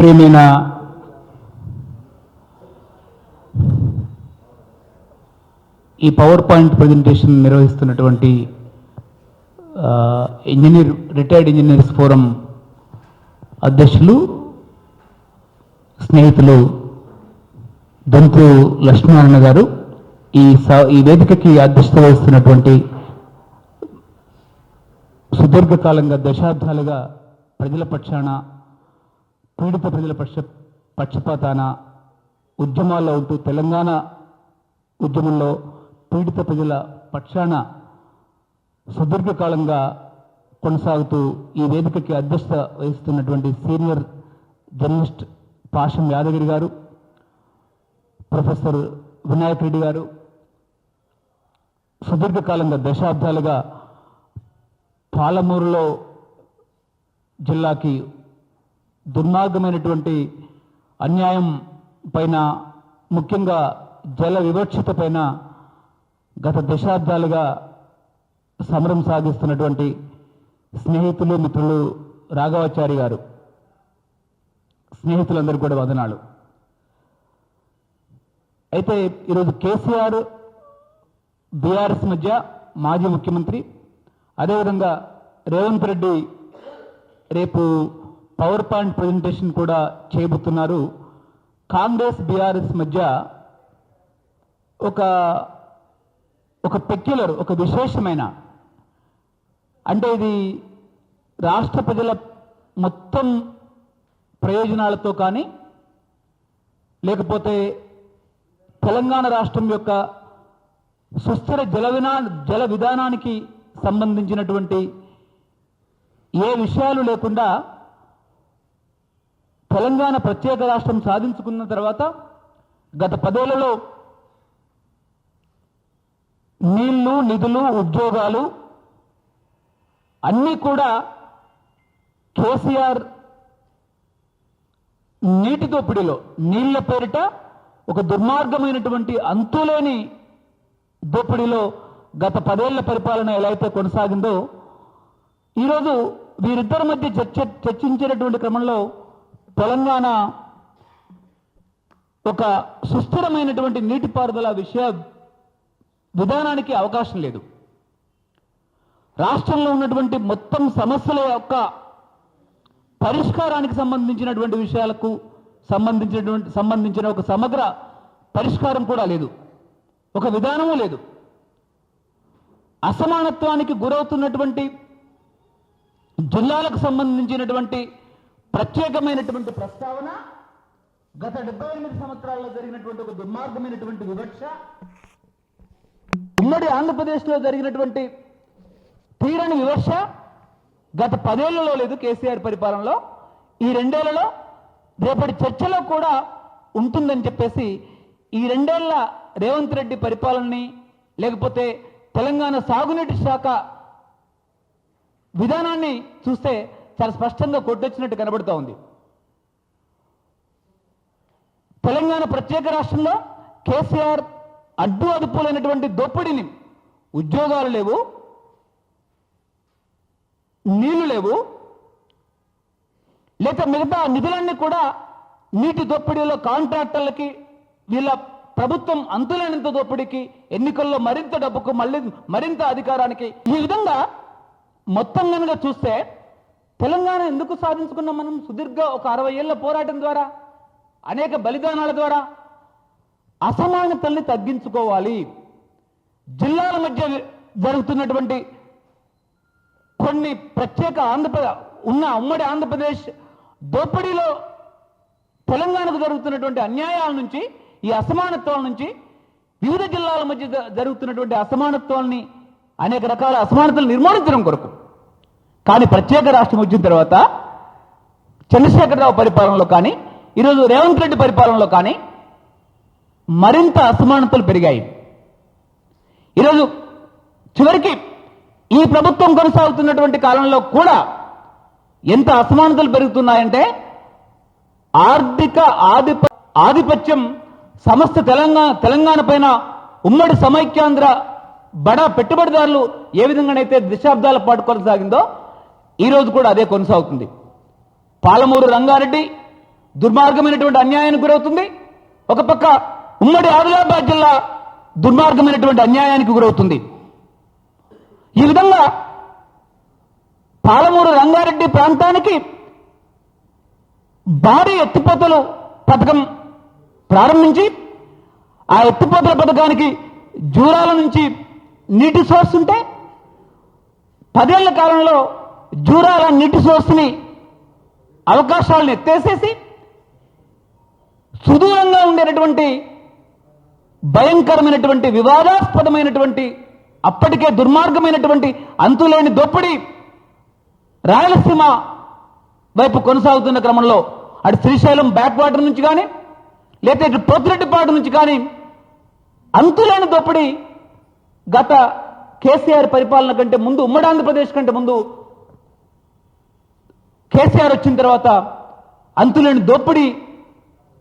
ప్రియమైన ఈ power point presentation నిర్వహిస్తున్నటువంటి రిటైర్డ్ ఇంజనీర్స్ ఫోరం అధ్యక్షులు స్నేహితులు దొంతు లక్ష్మీనారాయణ గారు, ఈ వేదికకి అధ్యక్షత వహిస్తున్నటువంటి సుదీర్ఘకాలంగా దశాబ్దాలుగా ప్రజల పక్షాన, పీడిత ప్రజల పక్షపాతాన ఉద్యమాల్లో ఉంటూ తెలంగాణ ఉద్యమంలో పీడిత ప్రజల పక్షాన సుదీర్ఘకాలంగా కొనసాగుతూ ఈ వేదికకి అధ్యక్షత వహిస్తున్నటువంటి సీనియర్ జర్నలిస్ట్ పాషం యాదగిరి గారు, ప్రొఫెసర్ వినాయక్ రెడ్డి గారు సుదీర్ఘకాలంగా దశాబ్దాలుగా పాలమూరులో జిల్లాకి దుర్మార్గమైనటువంటి అన్యాయం పైన, ముఖ్యంగా జల వివక్షత పైన గత దశాబ్దాలుగా సమరం సాగిస్తున్నటువంటి స్నేహితులు, మిత్రులు రాఘవాచారి గారు, స్నేహితులందరూ కూడా వదనాలు. అయితే ఈరోజు కేసీఆర్ బీఆర్ఎస్ మధ్య మాజీ ముఖ్యమంత్రి, అదేవిధంగా రేవంత్ రెడ్డి రేపు పవర్ పాయింట్ ప్రజెంటేషన్ కూడా చేయబోతున్నారు. కాంగ్రెస్ బీఆర్ఎస్ మధ్య ఒక పెక్యులర్, ఒక విశేషమైన, అంటే ఇది రాష్ట్ర ప్రజల మొత్తం ప్రయోజనాలతో కానీ, లేకపోతే తెలంగాణ రాష్ట్రం యొక్క సుస్థిర జల విధానానికి సంబంధించినటువంటి ఏ విషయాలు లేకుండా తెలంగాణ ప్రత్యేక రాష్ట్రం సాధించుకున్న తర్వాత గత 10 ఏళ్లలో నీళ్లు, నిధులు, ఉద్యోగాలు అన్నీ కూడా కేసీఆర్ నీటి దోపిడీలో, నీళ్ల పేరిట ఒక దుర్మార్గమైనటువంటి అంతులేని దోపిడీలో గత 10 ఏళ్ల పరిపాలన ఎలా అయితే కొనసాగిందో, ఈరోజు వీరిద్దరి మధ్య చర్చించేటటువంటి క్రమంలో తెలంగాణ ఒక సుస్థిరమైనటువంటి నీటిపారుదల విధానానికి అవకాశం లేదు. రాష్ట్రంలో ఉన్నటువంటి మొత్తం సమస్యల యొక్క పరిష్కారానికి సంబంధించినటువంటి విషయాలకు సంబంధించిన ఒక సమగ్ర పరిష్కారం కూడా లేదు, ఒక విధానము లేదు. అసమానత్వానికి గురవుతున్నటువంటి జిల్లాలకు సంబంధించినటువంటి ప్రత్యేకమైనటువంటి ప్రస్తావన, గత 78 సంవత్సరాల్లో జరిగినటువంటి ఒక దుర్మార్గమైనటువంటి వివక్ష, ఉమ్మడి ఆంధ్రప్రదేశ్లో జరిగినటువంటి తీరని వివక్ష గత 10 ఏళ్లలో లేదు కేసీఆర్ పరిపాలనలో. ఈ 2 ఏళ్లలో రేపటి చర్చలో కూడా ఉంటుందని చెప్పేసి ఈ 2 ఏళ్ల రేవంత్ రెడ్డి పరిపాలనని, లేకపోతే తెలంగాణ సాగునీటి శాఖ విధానాన్ని చూస్తే చాలా స్పష్టంగా కొట్టొచ్చినట్టు కనబడుతూ ఉంది. తెలంగాణ ప్రత్యేక రాష్ట్రంలో కేసీఆర్ అడ్డు అదుపులైనటువంటి దోపిడీని, ఉద్యోగాలు లేవు, నీళ్లు లేవు, లేక మిగతా నిధులన్నీ కూడా నీటి దోపిడీలో కాంట్రాక్టర్లకి, వీళ్ళ ప్రభుత్వం అంతులేనంత దోపిడీకి, ఎన్నికల్లో మరింత డబ్బుకు, మరింత అధికారానికి, ఈ విధంగా మొత్తం కనుక చూస్తే తెలంగాణ ఎందుకు సాధించుకున్నాం మనం? సుదీర్ఘ ఒక 60 ఏళ్ల పోరాటం ద్వారా, అనేక బలిదానాల ద్వారా అసమానతల్ని తగ్గించుకోవాలి. జిల్లాల మధ్య జరుగుతున్నటువంటి కొన్ని ప్రత్యేక ఉమ్మడి ఆంధ్రప్రదేశ్ దోపిడీలో తెలంగాణకు జరుగుతున్నటువంటి అన్యాయాల నుంచి, ఈ అసమానత్వాల నుంచి, వివిధ జిల్లాల మధ్య జరుగుతున్నటువంటి అసమానత్వాలని, అనేక రకాల అసమానతలు నిర్మూలించడం కొరకు. కానీ ప్రత్యేక రాష్ట్రం వచ్చిన తర్వాత చంద్రశేఖరరావు పరిపాలనలో కానీ, ఈరోజు రేవంత్ రెడ్డి పరిపాలనలో కానీ మరింత అసమానతలు పెరిగాయి. ఈరోజు చివరికి ఈ ప్రభుత్వం కొనసాగుతున్నటువంటి కాలంలో కూడా ఎంత అసమానతలు పెరుగుతున్నాయంటే, ఆర్థిక ఆధిపత్యం సమస్త తెలంగాణ పైన ఉమ్మడి సమైక్యాంధ్ర బడా పెట్టుబడిదారులు ఏ విధంగానైతే దశాబ్దాల పాటు కొనసాగిందో, ఈరోజు కూడా అదే కొనసాగుతుంది. పాలమూరు రంగారెడ్డి, దుర్మార్గమైనటువంటి అన్యాయానికి గురవుతుంది, ఒక పక్క ఉమ్మడి ఆదిలాబాద్ జిల్లా దుర్మార్గమైనటువంటి అన్యాయానికి గురవుతుంది. ఈ విధంగా పాలమూరు రంగారెడ్డి ప్రాంతానికి భారీ ఎత్తిపోతలు పథకం ప్రారంభించి ఆ ఎత్తిపోతల పథకానికి జూరాల నుంచి నీటి సోర్స్ ఉంటే 10 ఏళ్ల కాలంలో జూరాల నీటి సోర్స్ని అవకాశాలను ఎత్తేసేసి సుదూరంగా ఉండేటటువంటి భయంకరమైనటువంటి వివాదాస్పదమైనటువంటి అప్పటికే దుర్మార్గమైనటువంటి అంతులేని దోపిడీ రాయలసీమ వైపు కొనసాగుతున్న క్రమంలో అటు శ్రీశైలం బ్యాక్ వాటర్ నుంచి కానీ లేకపోతే ఇటు పోతిరెడ్డిపాడు నుంచి కానీ అంతులేని దోపిడీ గత కేసీఆర్ పరిపాలన కంటే ముందు, ఉమ్మడి ఆంధ్రప్రదేశ్ కంటే ముందు కేసీఆర్ వచ్చిన తర్వాత అంతులేని దోపిడీ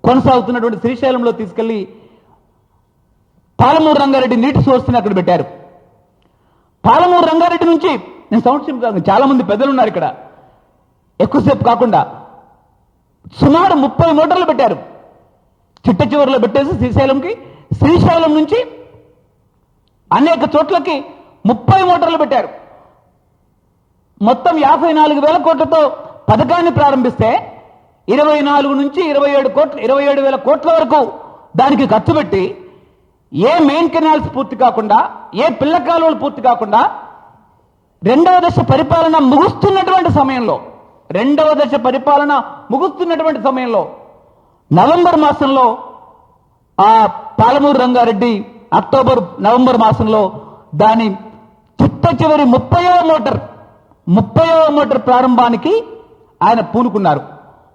కొనసాగుతున్నటువంటి శ్రీశైలంలో తీసుకెళ్లి పాలమూరు రంగారెడ్డి నీటి సోర్స్ని అక్కడ పెట్టారు. పాలమూరు రంగారెడ్డి నుంచి నేను సంవత్సరం చాలా మంది పెద్దలు ఉన్నారు ఇక్కడ, ఎక్కువసేపు కాకుండా సుమారు 30 మోటార్లు పెట్టారు. చిట్ట చివరిలో పెట్టేసి శ్రీశైలం నుంచి అనేక చోట్లకి 30 మోటార్లు పెట్టారు. మొత్తం 54,000 కోట్లతో పథకాన్ని ప్రారంభిస్తే 24 నుంచి 27,000 కోట్ల వరకు దానికి ఖర్చు పెట్టి ఏ మెయిన్ కెనాల్స్ పూర్తి కాకుండా, ఏ పిల్ల కాలువలు పూర్తి కాకుండా రెండవ దశ పరిపాలన ముగుస్తున్నటువంటి సమయంలో నవంబర్ మాసంలో ఆ పాలమూరు రంగారెడ్డి నవంబర్ మాసంలో దాని చిట్ట చివరి 30వ మోటార్ ప్రారంభానికి ఆయన పూనుకున్నారు.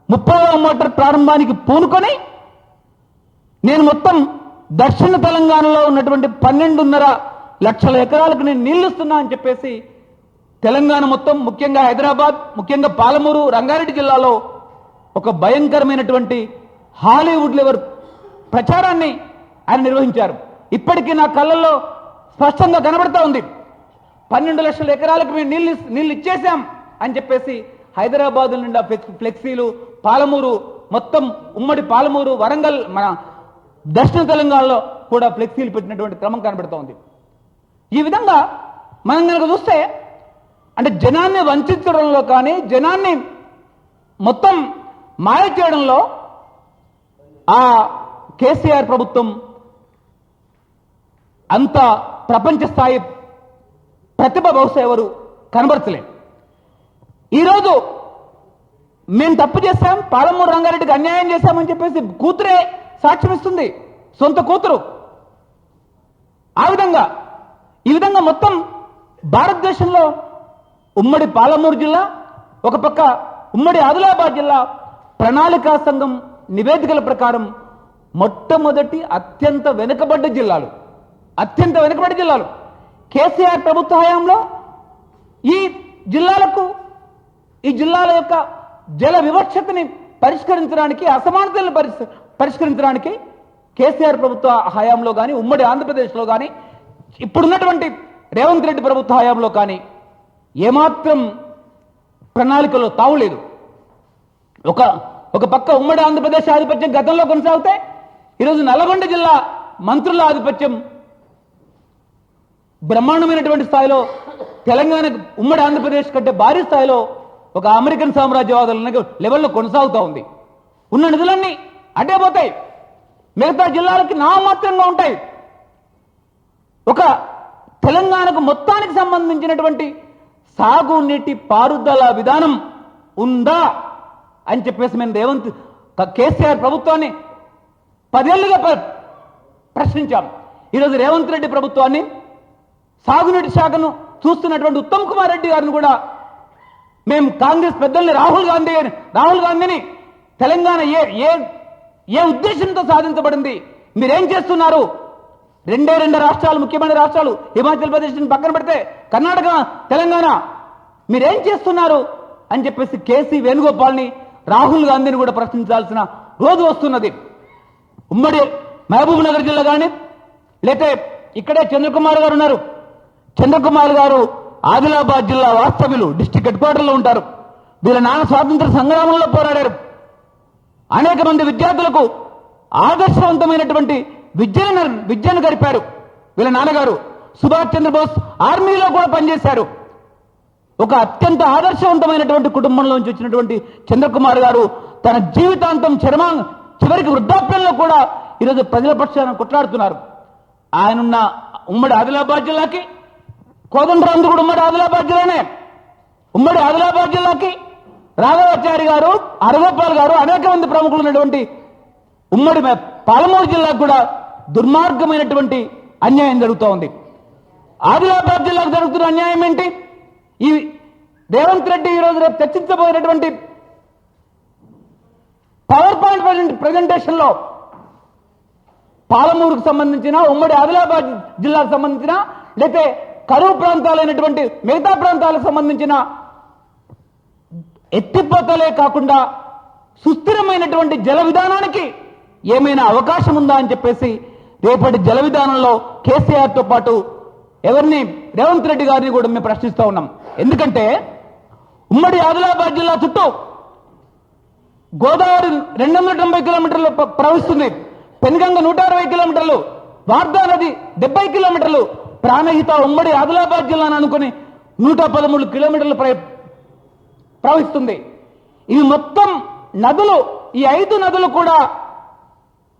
30వ మోటార్ ప్రారంభానికి పూనుకొని నేను మొత్తం దక్షిణ తెలంగాణలో ఉన్నటువంటి 12.5 లక్షల ఎకరాలకు నేను నీళ్లు ఇస్తున్నా అని చెప్పేసి తెలంగాణ మొత్తం, ముఖ్యంగా హైదరాబాద్, ముఖ్యంగా పాలమూరు రంగారెడ్డి జిల్లాలో ఒక భయంకరమైనటువంటి హాలీవుడ్ లెవెల్ ప్రచారాన్ని ఆయన నిర్వహించారు. ఇప్పటికీ నా కళ్ళల్లో స్పష్టంగా కనబడతా ఉంది. 12 లక్షల ఎకరాలకు మేము నీళ్లు ఇచ్చేసాం అని చెప్పేసి హైదరాబాద్ నిండా ఫ్లెక్సీలు, పాలమూరు మొత్తం ఉమ్మడి పాలమూరు, వరంగల్, మన దక్షిణ తెలంగాణలో కూడా ఫ్లెక్సీలు పెట్టినటువంటి క్రమం కనబడుతూ ఉంది. ఈ విధంగా మనం కనుక చూస్తే అంటే జనాన్ని వంచడంలో కానీ, జనాన్ని మొత్తం మాయ చేయడంలో ఆ కేసీఆర్ ప్రభుత్వం అంత ప్రపంచ స్థాయి ప్రతిభ బహుశా ఎవరు కనబరచలేదు. ఈరోజు మేము తప్పు చేశాం, పాలమూరు రంగారెడ్డికి అన్యాయం చేశామని చెప్పేసి కూతురే సాక్ష్యం ఇస్తుంది, సొంత కూతురు. ఈ విధంగా మొత్తం భారతదేశంలో ఉమ్మడి పాలమూరు జిల్లా, ఒక పక్క ఉమ్మడి ఆదిలాబాద్ జిల్లా ప్రణాళికా సంఘం నివేదికల ప్రకారం మొట్టమొదటి అత్యంత వెనుకబడ్డ జిల్లాలు. కేసీఆర్ ప్రభుత్వ హయాంలో ఈ జిల్లాల యొక్క జల వివక్షతని పరిష్కరించడానికి, అసమానతలను పరిష్కరించడానికి కేసీఆర్ ప్రభుత్వ హయాంలో కానీ, ఉమ్మడి ఆంధ్రప్రదేశ్లో కానీ, ఇప్పుడున్నటువంటి రేవంత్ రెడ్డి ప్రభుత్వ హయాంలో కానీ ఏమాత్రం ప్రణాళికలో తావులేదు. ఒక పక్క ఉమ్మడి ఆంధ్రప్రదేశ్ ఆధిపత్యం గతంలో కొనసాగితే ఈరోజు నల్గొండ జిల్లా మంత్రుల ఆధిపత్యం బ్రహ్మాండమైనటువంటి స్థాయిలో, తెలంగాణ ఉమ్మడి ఆంధ్రప్రదేశ్ కంటే భారీ స్థాయిలో ఒక అమెరికన్ సామ్రాజ్యవాదుల లెవెల్లో కొనసాగుతూ ఉంది. ఉన్న నిధులన్నీ అడ్డే పోతాయి, మిగతా జిల్లాలకి నామమాత్రంగా ఉంటాయి. ఒక తెలంగాణకు మొత్తానికి సంబంధించినటువంటి సాగునీటి పారుదల విధానం ఉందా అని చెప్పేసి మేము కేసీఆర్ ప్రభుత్వాన్ని 10 ఏళ్లుగా ప్రశ్నించాం. ఈరోజు రేవంత్ రెడ్డి ప్రభుత్వాన్ని, సాగునీటి శాఖను చూస్తున్నటువంటి ఉత్తమ్ కుమార్ రెడ్డి గారిని కూడా మేము కాంగ్రెస్ పెద్దల్ని రాహుల్ గాంధీని తెలంగాణ ఏ ఉద్దేశంతో సాధించబడింది, మీరేం చేస్తున్నారు, 2 రాష్ట్రాలు, ముఖ్యమైన రాష్ట్రాలు, హిమాచల్ ప్రదేశ్ పక్కన పెడితే కర్ణాటక, తెలంగాణ, మీరేం చేస్తున్నారు అని చెప్పేసి కేసీ వేణుగోపాల్ని, రాహుల్ గాంధీని కూడా ప్రశ్నించాల్సిన రోజు వస్తున్నది. ఉమ్మడి మహబూబ్ నగర్ జిల్లా కానీ, లేకపోతే ఇక్కడే చంద్రకుమార్ గారు ఉన్నారు. చంద్రకుమార్ గారు ఆదిలాబాద్ జిల్లా వాస్తవ్యులు, డిస్ట్రిక్ట్ హెడ్ క్వార్టర్లో ఉంటారు. వీళ్ళ నాన్న స్వాతంత్ర సంగ్రామంలో పోరాడారు. అనేక మంది విద్యార్థులకు ఆదర్శవంతమైనటువంటి విద్యను గడిపారు. వీళ్ళ నాన్నగారు సుభాష్ చంద్రబోస్ ఆర్మీలో కూడా పనిచేశారు. ఒక అత్యంత ఆదర్శవంతమైనటువంటి కుటుంబంలోంచి వచ్చినటువంటి చంద్రకుమార్ గారు తన జీవితాంతం చివరికి వృద్ధాప్యంలో కూడా ఈరోజు ప్రజల పక్షాన కొట్లాడుతున్నారు. ఆయనున్న ఉమ్మడి ఆదిలాబాద్ జిల్లాకి కోదండరాందు కూడా ఉమ్మడి ఆదిలాబాద్ జిల్లానే. ఉమ్మడి ఆదిలాబాద్ జిల్లాకి రాఘవాచారి గారు, అరగోపాల్ గారు, అనేక మంది ప్రముఖులు ఉన్నటువంటి ఉమ్మడి పాలమూరు జిల్లాకు కూడా దుర్మార్గమైనటువంటి అన్యాయం జరుగుతూ ఉంది. ఆదిలాబాద్ జిల్లాకు జరుగుతున్న అన్యాయం ఏంటి? ఈ రేవంత్ రెడ్డి ఈరోజు రేపు చర్చించబోయేటటువంటి పవర్ పాయింట్ ప్రెజెంటేషన్ లో పాలమూరుకు సంబంధించిన, ఉమ్మడి ఆదిలాబాద్ జిల్లాకు సంబంధించిన, లేకపోతే కరువు ప్రాంతాలైనటువంటి మిగతా ప్రాంతాలకు సంబంధించిన ఎత్తిపోతలే కాకుండా సుస్థిరమైనటువంటి జల విధానానికి ఏమైనా అవకాశం ఉందా అని చెప్పేసి రేపటి జల విధానంలో కేసీఆర్తో పాటు ఎవరిని, రేవంత్ రెడ్డి గారిని కూడా మేము ప్రశ్నిస్తూ ఉన్నాం. ఎందుకంటే ఉమ్మడి ఆదిలాబాద్ జిల్లా చుట్టూ గోదావరి 290 కిలోమీటర్లు ప్రవహిస్తుంది, పెనుగంగ 160 కిలోమీటర్లు, వార్దా నది 70 కిలోమీటర్లు, ప్రాణహిత ఉమ్మడి ఆదిలాబాద్ జిల్లాను అనుకుని 113 కిలోమీటర్లు ప్రవహిస్తుంది. ఇవి మొత్తం నదులు, ఈ 5 నదులు కూడా,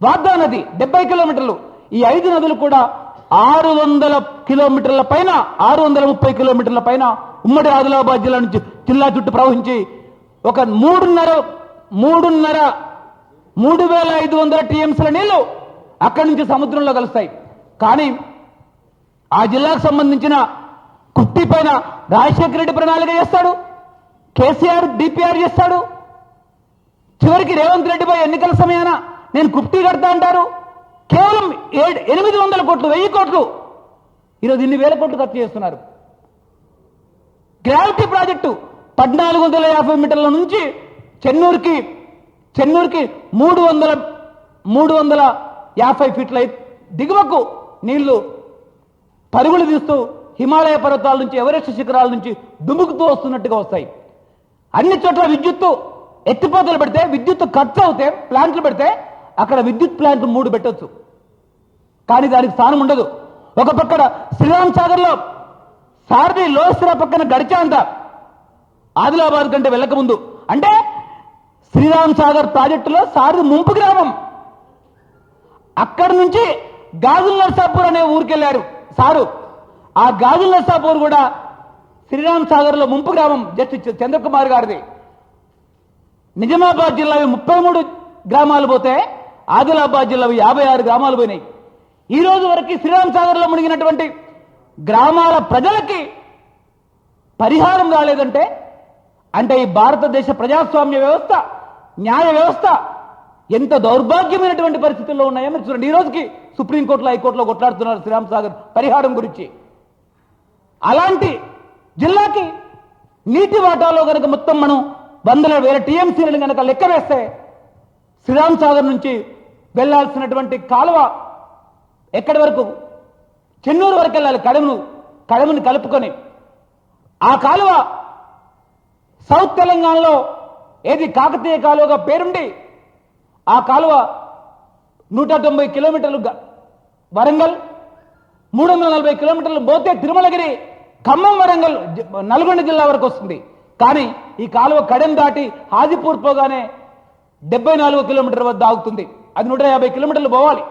వార్దా నది 70 కిలోమీటర్లు, ఈ 5 నదులు కూడా 600 కిలోమీటర్ల పైన, 630 కిలోమీటర్ల పైన ఉమ్మడి ఆదిలాబాద్ జిల్లా నుంచి జిల్లా చుట్టూ ప్రవహించి ఒక 3,500 టీఎంసీల నీళ్లు అక్కడి నుంచి సముద్రంలో కలుస్తాయి. కానీ ఆ జిల్లాకు సంబంధించిన కుర్తి పైన రాజశేఖర రెడ్డి ప్రణాళిక చేస్తాడు, కేసీఆర్ డిపిఆర్ చేస్తాడు, చివరికి రేవంత్ రెడ్డిపై ఎన్నికల సమయాన నేను కుర్తి కడతా అంటారు. కేవలం 800 కోట్లు, 1000 కోట్లు, ఈరోజు ఇన్ని వేల కోట్లు ఖర్చు చేస్తున్నారు. గ్రావిటీ ప్రాజెక్టు 1450 మీటర్ల నుంచి చెన్నూరుకి 350 ఫీట్ల దిగువకు నీళ్లు పరుగులు తీస్తూ హిమాలయ పర్వతాల నుంచి, ఎవరెస్ట్ శిఖరాల నుంచి దుముకుతూ వస్తున్నట్టుగా వస్తాయి. అన్ని చోట్ల విద్యుత్తు ఎత్తిపోతలు పెడితే, విద్యుత్తు ఖర్చు అవుతే, ప్లాంట్లు పెడితే అక్కడ విద్యుత్ ప్లాంట్లు 3 పెట్టొచ్చు, కానీ దానికి స్థానం ఉండదు. ఒక పక్కన శ్రీరామ్ సాగర్ లో సారథి లోసిరా పక్కన గడిచా అంత ఆదిలాబాద్ కంటే వెళ్ళకముందు, అంటే శ్రీరామ్ సాగర్ ప్రాజెక్టులో సారథి ముంపు గ్రామం, అక్కడి నుంచి గాజుల్ నర్సాపూర్ అనే ఊరికెళ్లారు సారు. ఆ గాజుల్ నర్సాపూర్ కూడా శ్రీరామ్ సాగర్ లో ముంపు గ్రామం, జస్టిస్ చంద్రకుమార్ గారిది. నిజామాబాద్ జిల్లావి 33 గ్రామాలు పోతే ఆదిలాబాద్ జిల్లావి 56 గ్రామాలు పోయినాయి. ఈ రోజు వరకు శ్రీరామ్ సాగర్ లో మునిగినటువంటి గ్రామాల ప్రజలకి పరిహారం రాలేదంటే, అంటే ఈ భారతదేశ ప్రజాస్వామ్య వ్యవస్థ, న్యాయ వ్యవస్థ ఎంత దౌర్భాగ్యమైనటువంటి పరిస్థితుల్లో ఉన్నాయో మీరు చూడండి. ఈ రోజుకి సుప్రీంకోర్టులో, హైకోర్టులో కొట్లాడుతున్నారు శ్రీరామ్ సాగర్ పరిహారం గురించి. అలాంటి జిల్లాకి నీటి వాటాలో కనుక మొత్తం మనం 100,000 టీఎంసీలను కనుక లెక్క వేస్తే శ్రీరామ్ సాగర్ నుంచి వెళ్లాల్సినటువంటి కాలువ ఎక్కడి వరకు, చెన్నూరు వరకు వెళ్ళాలి, కడముని కలుపుకొని. ఆ కాలువ సౌత్ తెలంగాణలో ఏది కాకతీయ కాలువగా పేరుండి, ఆ కాలువ 190 కిలోమీటర్లు వరంగల్, 340 కిలోమీటర్లు పోతే తిరుమలగిరి, ఖమ్మం, వరంగల్, నల్గొండ జిల్లా వరకు వస్తుంది. కానీ ఈ కాలువ కడెం దాటి హాజీపూర్ పోగానే 74 కిలోమీటర్ వద్ద ఆగుతుంది. అది 150 కిలోమీటర్లు పోవాలి.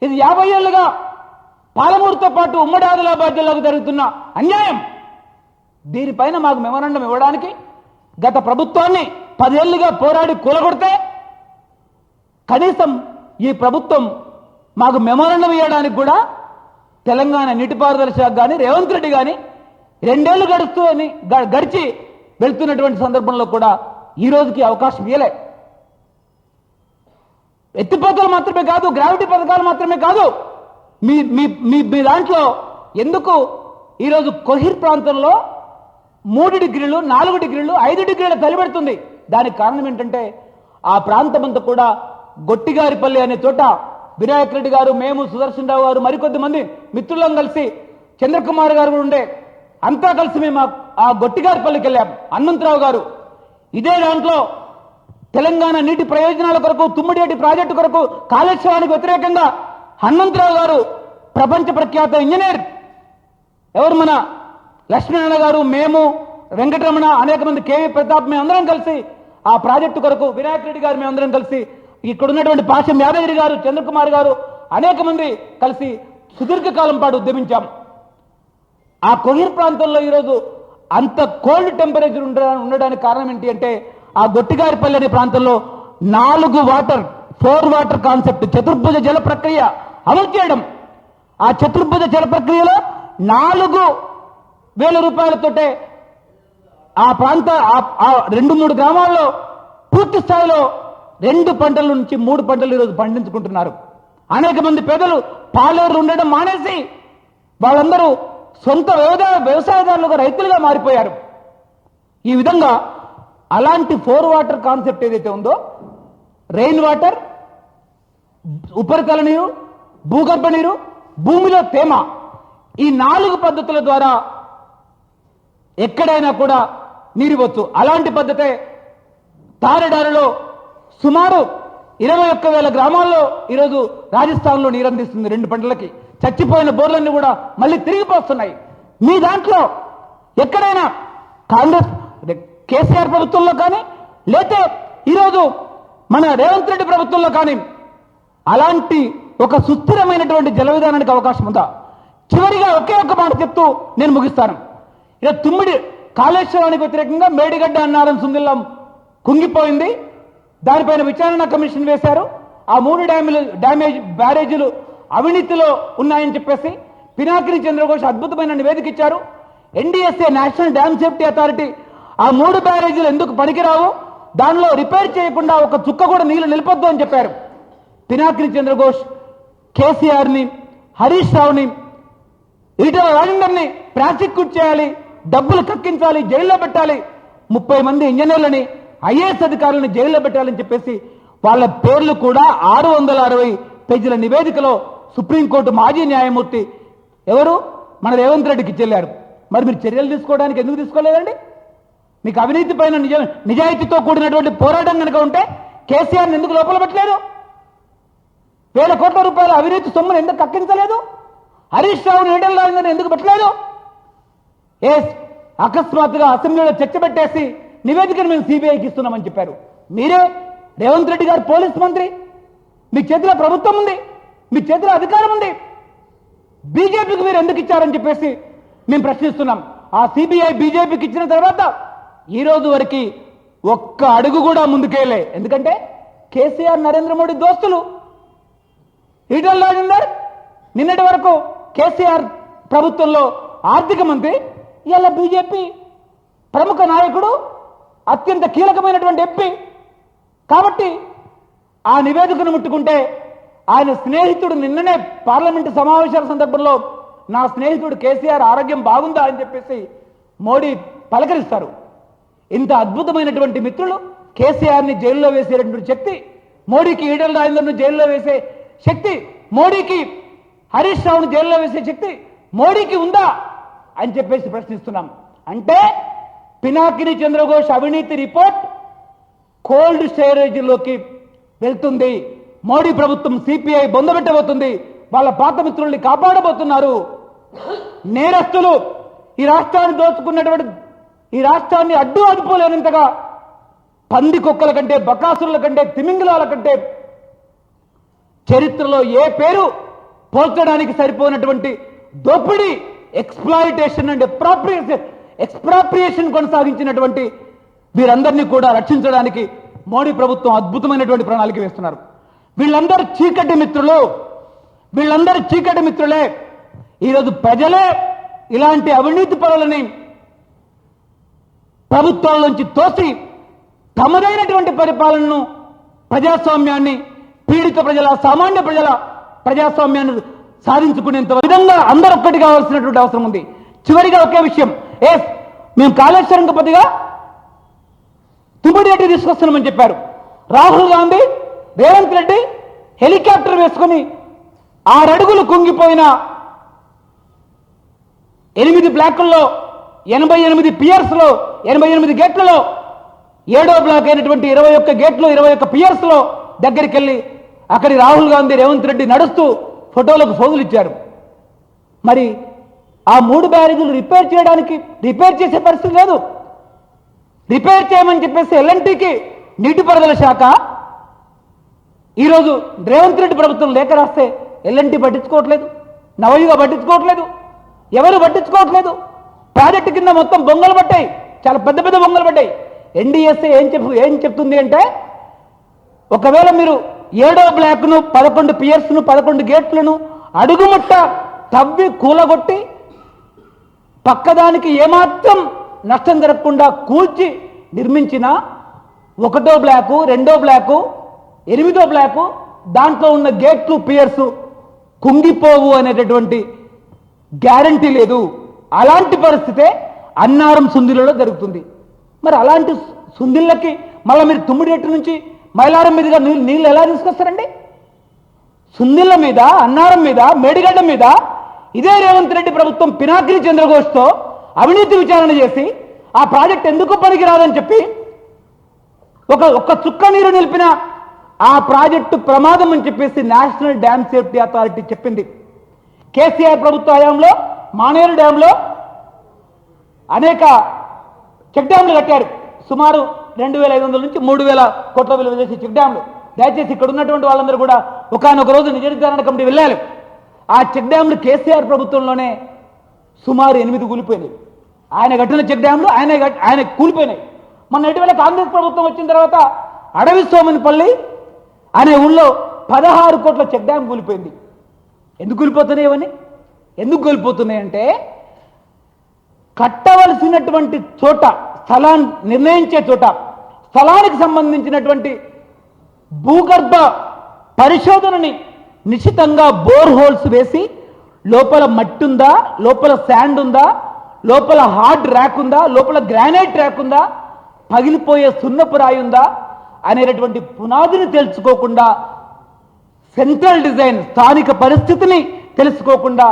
ఇది 50 ఏళ్లుగా పాలమూరుతో పాటు ఉమ్మడి ఆదిలాబాద్ జిల్లాకు జరుగుతున్న అన్యాయం. దీనిపైన మాకు మెమోరాండం ఇవ్వడానికి గత ప్రభుత్వాన్ని 10 ఏళ్లుగా పోరాడి కూలగొడితే, కనీసం ఈ ప్రభుత్వం మాకు మెమోరాండం ఇవ్వడానికి కూడా తెలంగాణ నీటిపారుదల శాఖ కానీ, రేవంత్ రెడ్డి కానీ 2 ఏళ్లు గడిచి వెళ్తున్నటువంటి సందర్భంలో కూడా ఈ రోజుకి అవకాశం ఇవ్వలే. ఎత్తిపోతలు మాత్రమే కాదు, గ్రావిటీ పథకాలు మాత్రమే కాదు, మీ దాంట్లో ఎందుకు ఈరోజు కొహిర్ ప్రాంతంలో 3 డిగ్రీలు, 4 డిగ్రీలు, 5 డిగ్రీల చలి పెడుతుంది? దానికి కారణం ఏంటంటే ఆ ప్రాంతం అంతా కూడా గొట్టిగారిపల్లి అనే చోట వినాయక్ రెడ్డి గారు, మేము, సుదర్శన్ రావు గారు, మరికొద్ది మంది మిత్రులం కలిసి, చంద్రకుమార్ గారు కూడా ఉండే, అంతా కలిసి మేము ఆ గొట్టిగారిపల్లికి వెళ్ళాం. హనుమంతరావు గారు ఇదే దాంట్లో తెలంగాణ నీటి ప్రయోజనాల కొరకు, తుమ్మిడియేటి ప్రాజెక్టు కొరకు, కాళేశ్వరానికి వ్యతిరేకంగా హనుమంతరావు గారు ప్రపంచ ప్రఖ్యాత ఇంజనీర్, ఎవరు మన లక్ష్మీనారాయణ గారు, మేము, వెంకటరమణ, అనేక మంది, కేవీ ప్రతాప్, మేము అందరం కలిసి ఆ ప్రాజెక్టు కొరకు, వినాయక్ రెడ్డి గారు, మేమందరం కలిసి, ఇక్కడ ఉన్నటువంటి పాశం యాదగిరి గారు, చంద్రకుమార్ గారు, అనేక మంది కలిసి సుదీర్ఘకాలం పాటు ఉద్యమించాం. ఆ కొహీర్ ప్రాంతంలో ఈరోజు అంత కోల్డ్ టెంపరేచర్ ఉండడానికి కారణం ఏంటి అంటే, ఆ గొట్టిగారిపల్లి అనే ప్రాంతంలో 4 వాటర్ కాన్సెప్ట్, చతుర్భుజ జల ప్రక్రియ అమలు చేయడం. ఆ చతుర్భుజ జల ప్రక్రియలో 4,000 రూపాయలతోటే ఆ ప్రాంత 2-3 గ్రామాల్లో పూర్తి స్థాయిలో 2 పంటల నుంచి 3 పంటలు ఈరోజు పండించుకుంటున్నారు. అనేక మంది పేదలు పాలేరు ఉండడం మానేసి వాళ్ళందరూ సొంత వ్యవసాయదారులుగా, రైతులుగా మారిపోయారు. ఈ విధంగా అలాంటి 4 వాటర్ కాన్సెప్ట్ ఏదైతే ఉందో, రెయిన్ వాటర్, ఉపరితల నీరు, భూగర్భ నీరు, భూమిలో తేమ, ఈ 4 పద్ధతుల ద్వారా ఎక్కడైనా కూడా నీరివచ్చు. అలాంటి పద్ధతే తారెడారులో సుమారు 21,000 గ్రామాల్లో ఈరోజు రాజస్థాన్లో నీరందిస్తుంది. 2 పంటలకి చచ్చిపోయిన బోర్లన్నీ కూడా మళ్ళీ తిరిగి పోస్తున్నాయి. మీ దాంట్లో ఎక్కడైనా కాంగ్రెస్ కేసీఆర్ ప్రభుత్వంలో కానీ, లేతే ఈరోజు మన రేవంత్ రెడ్డి ప్రభుత్వంలో కానీ అలాంటి ఒక సుస్థిరమైనటువంటి జల విధానానికి అవకాశం ఉందా? చివరిగా ఒకే ఒక్క మాట చెప్తూ నేను ముగిస్తాను. ఇలా తుమ్మిడి కాళేశ్వరానికి వ్యతిరేకంగా మేడిగడ్డ అన్నారం సుందిల్లం కుంగిపోయింది. దానిపైన విచారణ కమిషన్ వేశారు. ఆ 3 బ్యారేజీలు అవినీతిలో ఉన్నాయని చెప్పేసి పినాకిని చంద్రఘోష్ అద్భుతమైన నివేదిక ఇచ్చారు. NDSA, national dam safety authority, ఆ 3 బ్యారేజీలు ఎందుకు పనికిరావు, దానిలో రిపేర్ చేయకుండా ఒక చుక్క కూడా నీళ్లు నిలపొద్దు అని చెప్పారు. పినాకిని చంద్రఘోష్ కేసీఆర్ని, హరీష్ రావుని, ఈటల రాజేందర్ని ప్రాసిక్యూట్ చేయాలి, డబ్బులు కక్కించాలి, జైల్లో పెట్టాలి, 30 మంది ఇంజనీర్లని, ఐఏఎస్ అధికారులను జైల్లో పెట్టాలని చెప్పేసి వాళ్ళ పేర్లు కూడా 660 పేజీల నివేదికలో సుప్రీంకోర్టు మాజీ న్యాయమూర్తి ఎవరు మన రేవంత్ రెడ్డికి చెల్లారు. మరి మీరు చర్యలు తీసుకోవడానికి ఎందుకు తీసుకోలేదండి? మీకు అవినీతి పైన నిజాయితీతో కూడినటువంటి పోరాటం కనుక ఉంటే కేసీఆర్ని ఎందుకు లోపల పెట్టలేదు? 1,000 కోట్ల రూపాయల అవినీతి సొమ్మును ఎందుకు కక్కించలేదు? హరీష్ రావుని, ఈటల రాజేందర్ని ఎందుకు పెట్టలేదు? అకస్మాత్తుగా అసెంబ్లీలో చర్చ పెట్టేసి నివేదికను మేము సిబిఐకి ఇస్తున్నామని చెప్పారు. మీరే రేవంత్ రెడ్డి గారు పోలీస్ మంత్రి, మీ చేతిలో ప్రభుత్వం ఉంది, మీ చేతిలో అధికారం ఉంది, బీజేపీకి మీరు ఎందుకు ఇచ్చారని చెప్పేసి మేము ప్రశ్నిస్తున్నాం. ఆ సిబిఐ బీజేపీకి ఇచ్చిన తర్వాత ఈ రోజు వరకు ఒక్క అడుగు కూడా ముందుకేలే. ఎందుకంటే కేసీఆర్, నరేంద్ర మోడీ దోస్తులు. ఈటల రాజేందర్ నిన్నటి వరకు కేసీఆర్ ప్రభుత్వంలో ఆర్థిక మంత్రి, ఇలా బీజేపీ ప్రముఖ నాయకుడు, అత్యంత కీలకమైనటువంటి ఎంపీ. కాబట్టి ఆ నివేదికను ముట్టుకుంటే ఆయన స్నేహితుడు నిన్ననే పార్లమెంటు సమావేశాల సందర్భంలో నా స్నేహితుడు కేసీఆర్ ఆరోగ్యం బాగుందా అని చెప్పేసి మోడీ పలకరిస్తారు. ఇంత అద్భుతమైనటువంటి మిత్రులు కేసీఆర్ని జైల్లో వేసేటటువంటి శక్తి మోడీకి, ఈటల రాజేందర్ను జైల్లో వేసే శక్తి మోడీకి, హరీష్ రావును జైల్లో వేసే శక్తి మోడీకి ఉందా అని చెప్పేసి ప్రశ్నిస్తున్నాం. అంటే పినాకిని చంద్రఘోష్ అవినీతి రిపోర్ట్ కోల్డ్ స్టోరేజీలోకి వెళ్తుంది. మోడీ ప్రభుత్వం, సిపిఐ బొందబెట్టబోతుంది. వాళ్ళ పాత మిత్రుల్ని కాపాడబోతున్నారు. నేరస్తులు ఈ రాష్ట్రాన్ని దోచుకున్నటువంటి, ఈ రాష్ట్రాన్ని అడ్డు అదుపులేనంతగా పంది కుక్కల కంటే, బకాసురుల కంటే, తిమింగలాల కంటే చరిత్రలో ఏ పేరు పోల్చడానికి సరిపోయినటువంటి దోపిడీ, ఎక్స్ప్లాయిటేషన్ అండ్ ఎక్స్ప్రాప్రియేషన్ కొనసాగించినటువంటి వీరందరినీ కూడా రక్షించడానికి మోడీ ప్రభుత్వం అద్భుతమైనటువంటి ప్రణాళిక వేస్తున్నారు. వీళ్ళందరూ చీకటి మిత్రులు, వీళ్ళందరూ చీకటి మిత్రులే. ఈరోజు ప్రజలే ఇలాంటి అవినీతి పనులని ప్రభుత్వాల నుంచి తోసి తమదైనటువంటి పరిపాలనను, ప్రజాస్వామ్యాన్ని, పీడిత ప్రజల, సామాన్య ప్రజల ప్రజాస్వామ్యాన్ని సాధించుకునేంత విధంగా అందరూ ఒక్కటి కావాల్సినటువంటి అవసరం ఉంది. చివరిగా ఒకే విషయం, మేము కాళేశ్వరం పతిగా తుమ్మిడియేటి తీసుకొస్తున్నామని చెప్పారు. రాహుల్ గాంధీ, రేవంత్ రెడ్డి హెలికాప్టర్ వేసుకుని 6 అడుగులు కుంగిపోయిన 8 బ్లాకుల్లో, 88 పియర్స్లో, 88 గేట్లలో 7వ బ్లాక్ అయినటువంటి 21 గేట్లు 21 పియర్స్లో దగ్గరికి వెళ్ళి అక్కడి రాహుల్ గాంధీ రేవంత్ రెడ్డి నడుస్తూ ఫోటోలకు ఫోజులు ఇచ్చారు. మరి ఆ 3 బ్యారేజీలు రిపేర్ చేసే పరిస్థితి లేదు. రిపేర్ చేయమని చెప్పేసి ఎల్ఎన్టీకి నీటిపారుదల శాఖ ఈరోజు రేవంత్ రెడ్డి ప్రభుత్వం లేఖ రాస్తే ఎల్ఎన్టీ పట్టించుకోవట్లేదు, నవయుగ పట్టించుకోవట్లేదు, ఎవరు పట్టించుకోవట్లేదు. ప్రాజెక్టు కింద మొత్తం బొంగలు పట్టాయి, చాలా పెద్ద పెద్ద బొంగలు పడ్డాయి. ఎన్డీఎస్ఏ ఏం చెప్తుంది అంటే, ఒకవేళ మీరు 7వ బ్లాక్ను 11 పియర్స్ను 11 గేట్లను అడుగుముట్ట తవ్వి కూలగొట్టి పక్కదానికి ఏమాత్రం నష్టం జరగకుండా కూల్చి నిర్మించిన 1వ బ్లాకు 2వ బ్లాకు 8వ బ్లాకు దాంట్లో ఉన్న గేట్లు పియర్స్ కుంగిపోవు అనేటటువంటి గ్యారంటీ లేదు. అలాంటి పరిస్థితే అన్నారం సుందిలలో జరుగుతుంది. మరి అలాంటి సుందిళ్ళకి మళ్ళీ మీరు తుమ్మిడిగట్టు నుంచి మైలారం మీదుగా నీళ్ళు ఎలా తీసుకొస్తారండి? సుందిళ్ళ మీద, అన్నారం మీద, మేడిగడ్డ మీద ఇదే రేవంత్ రెడ్డి ప్రభుత్వం పినాకిని చంద్రఘోష్తో అవినీతి విచారణ చేసి ఆ ప్రాజెక్ట్ ఎందుకు పనికిరాదని చెప్పి ఒక్క చుక్క నీరు నిలిపిన ఆ ప్రాజెక్టు ప్రమాదం అని చెప్పేసి నేషనల్ డ్యామ్ సేఫ్టీ అథారిటీ చెప్పింది. కేసీఆర్ ప్రభుత్వ హయాంలో మానేరు డ్యాంలో అనేక చెక్ డ్యాంలు కట్టారు. సుమారు 2,500 నుంచి 3,000 కోట్ల విలువ చేసే చెక్ డ్యాంలు. దయచేసి ఇక్కడ ఉన్నటువంటి వాళ్ళందరూ కూడా ఒకనొక రోజు నిజ నిర్ధారణ కమిటీ వెళ్ళాలి. ఆ చెక్ డ్యాంలు కేసీఆర్ ప్రభుత్వంలోనే సుమారు 8 కూలిపోయినాయి. ఆయన కట్టిన చెక్ డ్యాంలు ఆయన కూలిపోయినాయి. మొన్న ఇటీవల కాంగ్రెస్ ప్రభుత్వం వచ్చిన తర్వాత అడవి సోమనిపల్లి అనే ఊళ్ళో 16 కోట్ల చెక్ డ్యామ్ కూలిపోయింది. ఎందుకు కూలిపోతున్నాయి? ఇవన్నీ ఎందుకు కూలిపోతున్నాయంటే, కట్టవలసినటువంటి చోట స్థలాన్ని నిర్ణయించే చోట స్థలానికి సంబంధించినటువంటి భూగర్భ పరిశోధనని నిశ్చితంగా బోర్ హోల్స్ వేసి లోపల మట్టి ఉందా, లోపల శాండ్ ఉందా, లోపల హార్డ్ ర్యాక్ ఉందా, లోపల గ్రానైట్ ర్యాక్ ఉందా, పగిలిపోయే సున్నపు రాయి ఉందా అనేటటువంటి పునాదిని తెలుసుకోకుండా, సెంట్రల్ డిజైన్ స్థానిక పరిస్థితిని తెలుసుకోకుండా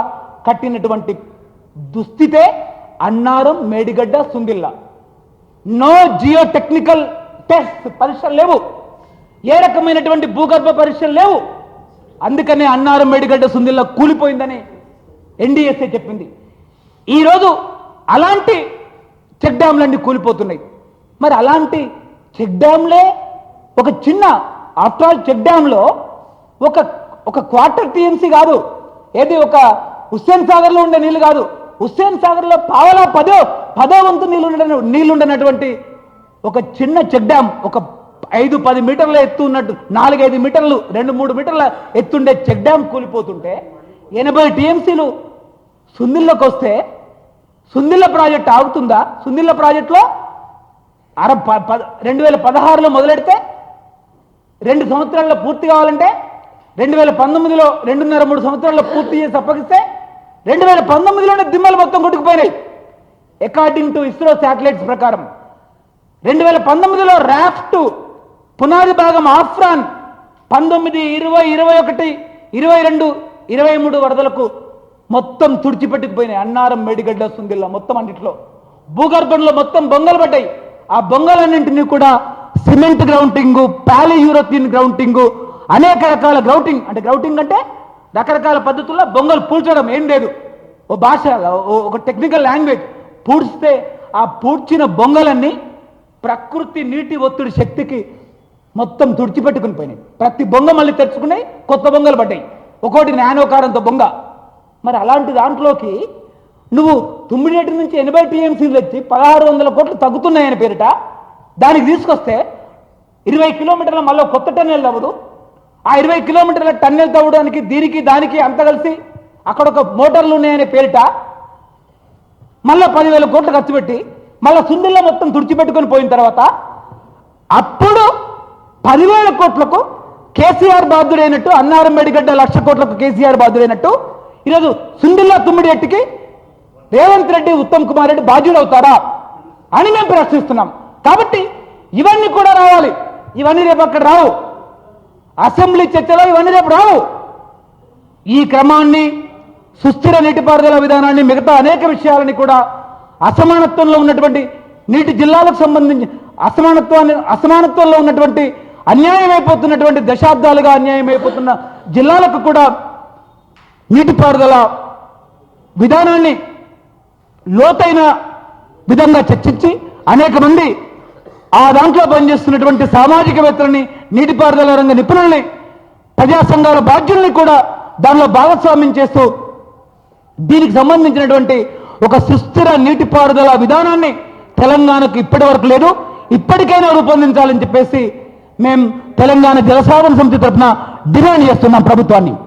కట్టినటువంటి దుస్థితే Annaram, Medigadda, Sundilla. No geo technical test పరీక్షలు లేవు, ఏ రకమైనటువంటి భూగర్భ పరీక్షలు లేవు. అందుకనే అన్నారం, మేడిగడ్డ, సుందిల్ల కూలిపోయిందని ఎన్డీఎస్ఏ చెప్పింది. ఈరోజు అలాంటి చెక్ డ్యాంలన్నీ కూలిపోతున్నాయి. మరి అలాంటి చెక్ డ్యాంలే ఒక చిన్న, ఆఫ్టర్ ఆల్ చెక్ డ్యాంలో ఒక క్వార్టర్ టీఎంసీ కాదు, ఏది ఒక హుస్సేన్ సాగర్లో ఉండే నీళ్లు కాదు, హుస్సేన్ సాగర్లో పావలా పదో వంతు నీళ్లుండనటువంటి ఒక చిన్న చెక్ డ్యామ్, ఒక 5-10 మీటర్ల ఎత్తు ఉన్నట్టు 4-5 మీటర్లు 2-3 మీటర్ల ఎత్తుండే చెక్ డ్యామ్ కూలిపోతుంటే 80 టీఎంసీలు సుందిల్లోకి వస్తే సుందిల్ల ప్రాజెక్ట్ ఆగుతుందా? సుందిల్ల ప్రాజెక్టులో 2016లో మొదలెడితే 2 సంవత్సరాల్లో పూర్తి కావాలంటే 2019లో 2.5-3 సంవత్సరాల్లో పూర్తి చేసి అప్పగిస్తే 2019లోనే దిమ్మలు మొత్తం కొట్టుకుపోయినాయి. అకార్డింగ్ టు ఇస్రో శాటిలైట్స్ ప్రకారం 2019లో రాఫ్ట్ పునాది భాగం ఆఫ్రాన్ 19, 20, 21, 22, 23 వరదలకు మొత్తం తుడిచిపెట్టుకుపోయినాయి. అన్నారం, మేడిగడ్డ, సుందిల్ల మొత్తం అన్నింటిలో భూగర్భంలో మొత్తం బొంగలు పడ్డాయి. ఆ బొంగలన్నింటినీ కూడా సిమెంట్ గ్రౌంటింగ్, పాలీ యూరోపియన్ గ్రౌంటింగ్, అనేక రకాల గ్రౌటింగ్ అంటే రకరకాల పద్ధతుల్లో బొంగలు పూడ్చడం ఏం లేదు, ఓ భాష, ఒక టెక్నికల్ లాంగ్వేజ్. పూడ్చితే ఆ పూడ్చిన బొంగలన్నీ ప్రకృతి నీటి ఒత్తిడి శక్తికి మొత్తం తుడిచిపెట్టుకుని పోయినాయి. ప్రతి బొంగ మళ్ళీ తెరుచుకున్నాయి, కొత్త బొంగలు పడ్డాయి, ఒక్కోటి నానోకారంతో బొంగ. మరి అలాంటి దాంట్లోకి నువ్వు తుమ్మిడిగట్టు నుంచి 80 టీఎంసీలు తెచ్చి 1600 కోట్లు తగ్గుతున్నాయని పేరిట దానికి తీసుకొస్తే 20 కిలోమీటర్ల మళ్ళీ కొత్త టన్నెల్ తవ్వదు. ఆ 20 కిలోమీటర్ల టన్నెల్ తవ్వడానికి దానికి అంత కలిసి అక్కడ ఒక మోటార్లు ఉన్నాయనే పేరిట మళ్ళీ 10,000 కోట్లు ఖర్చు పెట్టి మళ్ళీ సుందిల్ల మొత్తం తుడిచిపెట్టుకొని పోయిన తర్వాత అప్పుడు 10,000 కోట్లకు కేసీఆర్ బాధ్యుడైనట్టు, అన్నారం, మేడిగడ్డ 1,00,000 కోట్లకు కేసీఆర్ బాధ్యుడైనట్టు ఈరోజు సుందిల్ల తుమ్మిడిగట్టుకి రేవంత్ రెడ్డి, ఉత్తమ్ కుమార్ రెడ్డి బాధ్యుడవుతారా అని మేము ప్రశ్నిస్తున్నాం. కాబట్టి ఇవన్నీ కూడా రావాలి. ఇవన్నీ రేపు అక్కడ రావు, అసెంబ్లీ చర్చలో ఇవన్నీ రేపు రావు. ఈ క్రమాన్ని, సుస్థిర నీటిపారుదల విధానాన్ని, మిగతా అనేక విషయాలని కూడా, అసమానత్వంలో ఉన్నటువంటి నీటి జిల్లాలకు సంబంధించి అసమానత్వంలో ఉన్నటువంటి అన్యాయం అయిపోతున్నటువంటి దశాబ్దాలుగా అన్యాయం అయిపోతున్న జిల్లాలకు కూడా నీటిపారుదల విధానాన్ని లోతైన విధంగా చర్చించి అనేక మంది ఆ దాంట్లో పనిచేస్తున్నటువంటి సామాజికవేత్తలని, నీటిపారుదల రంగ నిపుణుల్ని, ప్రజా సంఘాల బాధ్యుల్ని కూడా దానిలో భాగస్వామ్యం చేస్తూ దీనికి సంబంధించినటువంటి ఒక సుస్థిర నీటిపారుదల విధానాన్ని తెలంగాణకు ఇప్పటి వరకు లేదు, ఇప్పటికైనా రూపొందించాలని చెప్పేసి మేము తెలంగాణ జలసాధన సమితి తరఫున డిమాండ్ చేస్తున్నాం ప్రభుత్వాన్ని.